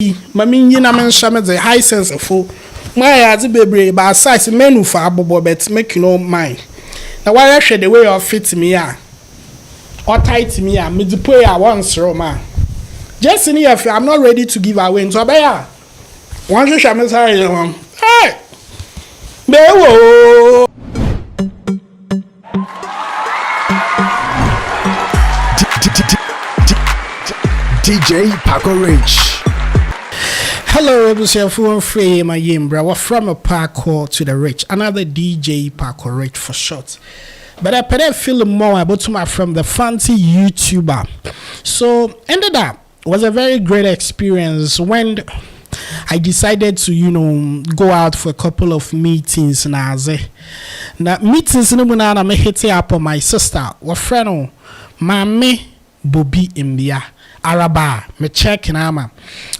Mami yina men shame the Hisense fo. My adi bebre ba size menu for abobo bet make you no mind. Now why share the way of fit me or tight me me the pay once man. Just in here I'm not ready to give away so beya. One you shame say hey. Bewo. DJ Paco Rich. Hello, everyone. Free my Mcbrown. We're from a Paco to the Rich. Another DJ Paco Rich for short. But I better feel more about my from the fancy YouTuber. So ended up was a very great experience when I decided to go out for a couple of meetings. Now meetings na me hit up on my sister. What friend Mame Bobby Imbia. Araba, me check nama.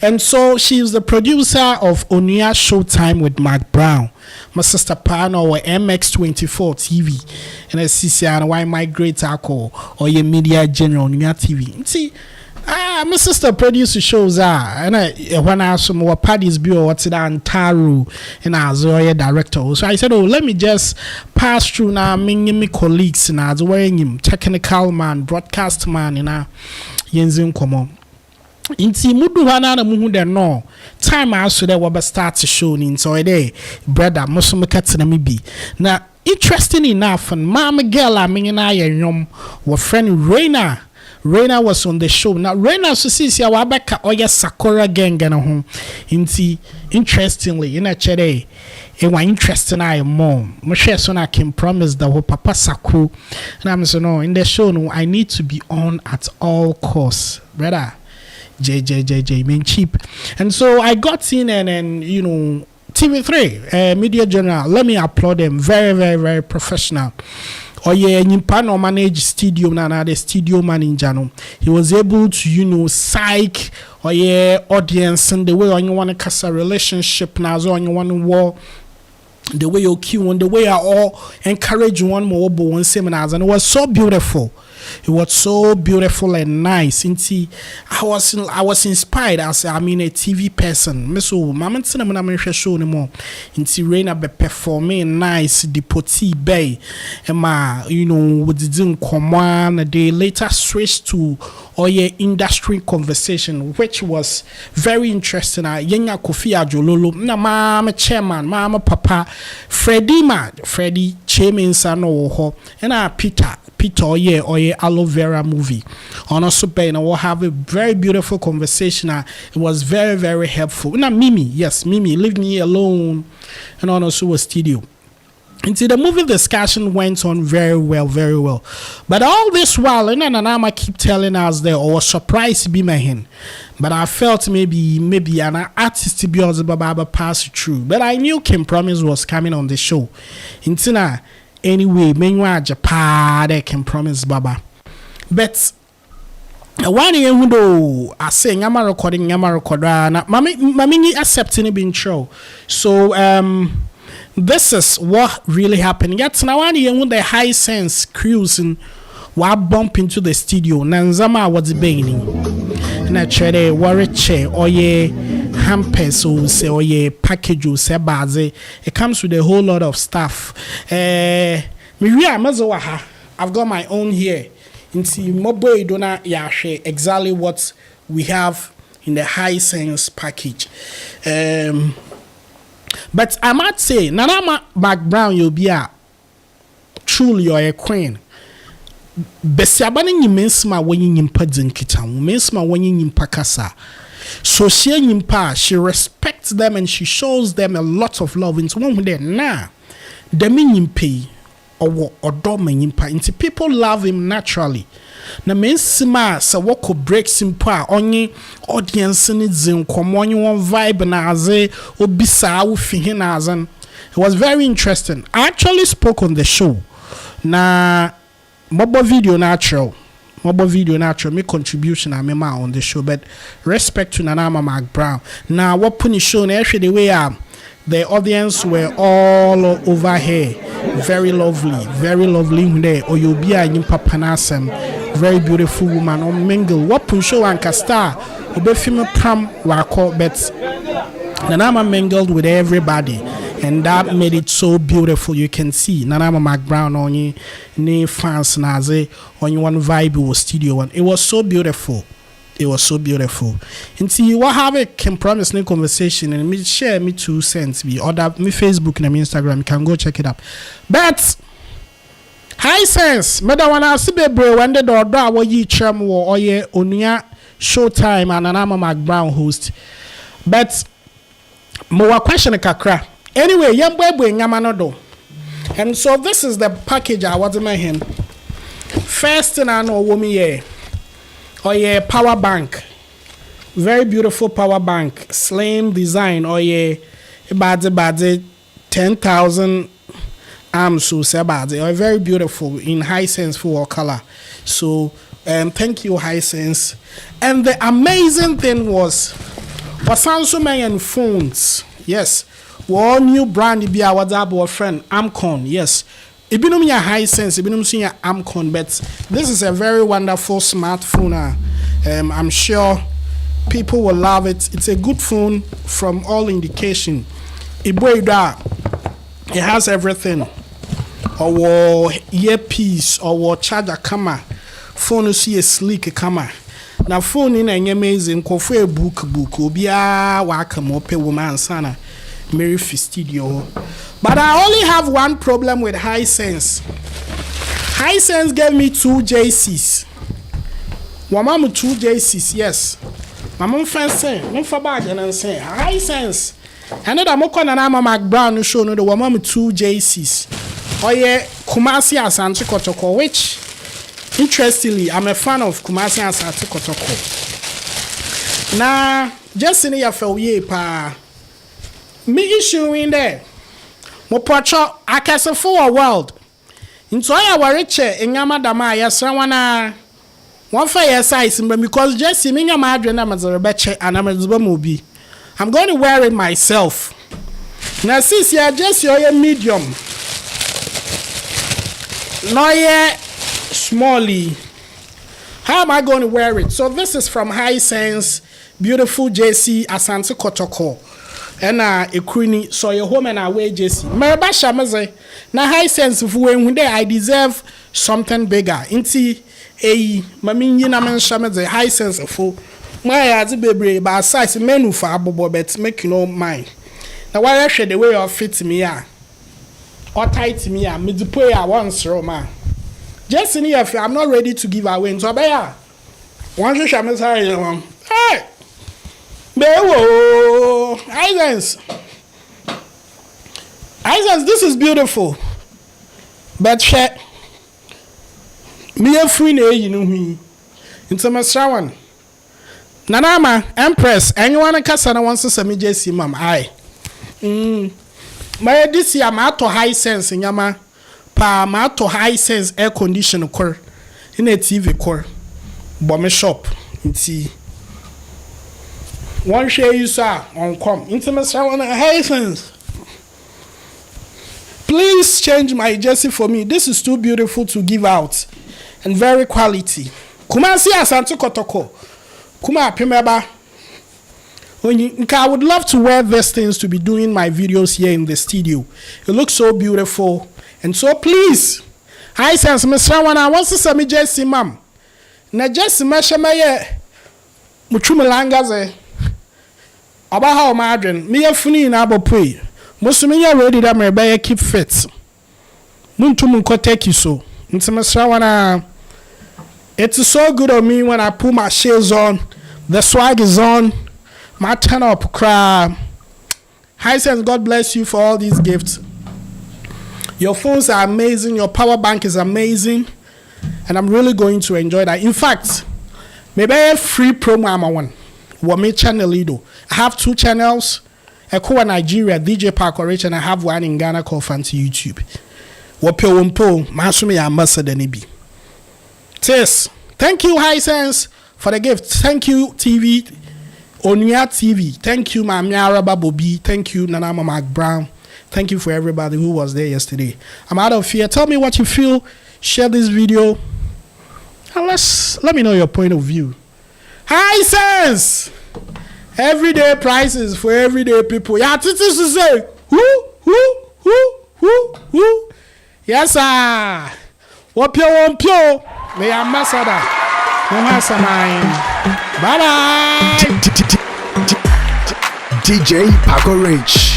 And so she's the producer of Onia Showtime with Mcbrown. My sister Pano or MX24 TV. And I see and why migrate or your media general Onia TV. See, my sister produces shows and when I asked some more parties be or what's it and Taru and I was a director. So I said, oh, let me just pass through now, me colleagues and I was wearing him, technical man, broadcast man, Yenzin komo. Inti mudu hana na muhu de no. Time aso de waba start to show ni so ede brother muso mekati na mi bi. Na interesting enough and mama girl a me na ye nyom wa friend Reina. Reina was on the show. Now Reina so sisi ya wabeka oya Sakura gang na ho. Inti interestingly ina chere it was interesting I mom. My share so I can promise that whole Papa Saku. And I'm so no in the show no I need to be on at all costs. Brother J mean cheap. And so I got in and TV3 Media General, let me applaud them. Very professional. Oh yeah, Nyimpa no manage studio na the studio manager no. He was able to psych audience and the way on you want to cast a relationship na so on you want to war the way you kill on the way I all encourage one more one seminars and it was so beautiful. It was so beautiful and nice. I was inspired as a TV person. So mama tina show anymore. Reina be performing nice depoti bay. Emma, we didn't come on. They later switched to industry conversation, which was very interesting. Yenga Kofi Ajololo, na mama chairman, mama papa, Freddie chairman son or and Peter aloe vera movie on also pay and we'll have a very beautiful conversation. It was very helpful. Now Mimi leave me alone and on also a studio. And see the movie discussion went on very well. But all this while and Nanama keep telling us there or surprised to be my hen. But I felt maybe an artist to be also Baba pass through. But I knew Kim Promise was coming on the show. Intina anyway, meanwhile, Japan can promise Baba. But one year window, I say, I'm recording, Mammy accepting being true. So, this is what really happened. Yet now, 1 year when the Hisense cruising, while bump into the studio, Nanzama was bailing. And I tried a worry chair or hampers or say or package or say baze. It comes with a whole lot of stuff. I've got my own here. Inti mobile dona share exactly what we have in the Hisense package. But I might say Nana Mcbrown you'll be truly you're a queen. Besiabani nyimensma wenyi nyimpa dzinkita mensma wenyi nyimpa kasa. So she respects them and she shows them a lot of love into one day na the nyimpe or dome nyimpa into people love him naturally. Na mensma sa wako breaks him pa onye audience ni zinkomo onye one vibe na aze obisa ufi hin azan. It was very interesting. I actually spoke on the show. Na mobile video natural, make contribution I remember on the show, but respect to Nanama Mcbrown. Now what puni show actually the way the audience were all over here. Very lovely there. Or you'll be a papa nasem, very beautiful woman on mingle. What pun show and star Obefim pam wako, but Nanama mingled with everybody, and that made it so beautiful. You can see Nanama Mcbrown on you, ne fans naze on you one vibe was studio one. It was so beautiful. It was so beautiful. And see, what have a can promise no conversation and me share me 2 cents. Me order me Facebook and me Instagram. You can go check it up. But Hisense, me da wana sibebre when the door wa yi cham wo oye onia Showtime and Nanama Mcbrown host. But more question kakra. Anyway, yambwe nyama do. And so this is the package I was in. First thing I know woman yeah. Oh yeah, power bank. Very beautiful power bank. Slim design. Oh yeah, bad 10,000 amps so say bad. Oh, very beautiful in Hisense for color. So thank you Hisense. And the amazing thing was Samsung and phones. Yes. One new brand be our double friend Amcon. Yes. Ibinum ya Hisense, ibinum ya Amcon, but this is a very wonderful smartphone. I'm sure people will love it. It's a good phone from all indication. It has everything. Our earpiece, our charger camera, phone see a sleek camera. Now phone in an amazing coffee book obia welcome ope woman sana Mary Studio. But I only have one problem with Hisense. Hisense gave me 2 JCs. Wamamu 2 JCs, yes. My mom friend say, mom for bag and say Hisense. And then I'm going to Mcbrown show no the Wamamu 2 JCs. Oh yeah, Kumasi Asante Kotoko, which interestingly, I'm a fan of Kumasi Asante Kotoko. Now, just in here for ye pa. Me issue in there. Mo pocho akase for a world. Into I wariche enyama dama yesra wana one for your size because just me nyama adre na mazerebeche and amazuba mobi. I'm going to wear it myself. Now since you just your medium. No yeah smally. How am I going to wear it? So this is from Hisense beautiful JC Asante Kotoko. And ekruni so your home and away JC. Mereba shamaze na Hisense when I deserve something bigger. Inti mami nyina men shamaze Hisense fu my as bebre ba size menu for abobo bet make you know mine. Now why I share the way of fit me or tight me me deploy once Roma. Just in here I'm not ready to give away so bear. Once you shamaze hey Hisense, this is beautiful. But me a free you know me. Into my shawan. Nanama, Empress, anyone casa wants to send me JC, ma'am. My this year, my to Hisense in Yama, pa my to Hisense air conditioner core in a TV core, bomb shop in tea. One share you sir on come intimate Hisense. Please change my jersey for me. This is too beautiful to give out and very quality. Kumasi Asante Kotoko. Kuma Pimeba. I would love to wear these things to be doing my videos here in the studio. It looks so beautiful. And so please, Hisense Mr. Wana wants to send me jersey ma'am. Na jersey mashamaye muchumelangaze. About how madren, me a funny na abopui. Musumia ready that my baby keep fit. Muntumunko take you so. Wana. It's so good on me when I put my shades on. The swag is on. My turn up cry. Hisense, God bless you for all these gifts. Your phones are amazing. Your power bank is amazing. And I'm really going to enjoy that. In fact, maybe a free promo I'm on. Wame channel Lido. I have 2 channels. Eko Nigeria, DJ Park Rich, and I have one in Ghana called Fancy YouTube. Wape Wompo, Masumi Ambassador Nibi. Tis. Thank you, Hisense, for the gift. Thank you, TV. Onia TV. Thank you, Mamiara Babobi. Thank you, Nanama Mcbrown. Thank you for everybody who was there yesterday. I'm out of here. Tell me what you feel. Share this video. And let me know your point of view. Hisense. Everyday prices for everyday people. Yeah, this is to say, who. Yes, sir. One pure. The ambassador. No matter mine. Bye bye. DJ Paco Rich.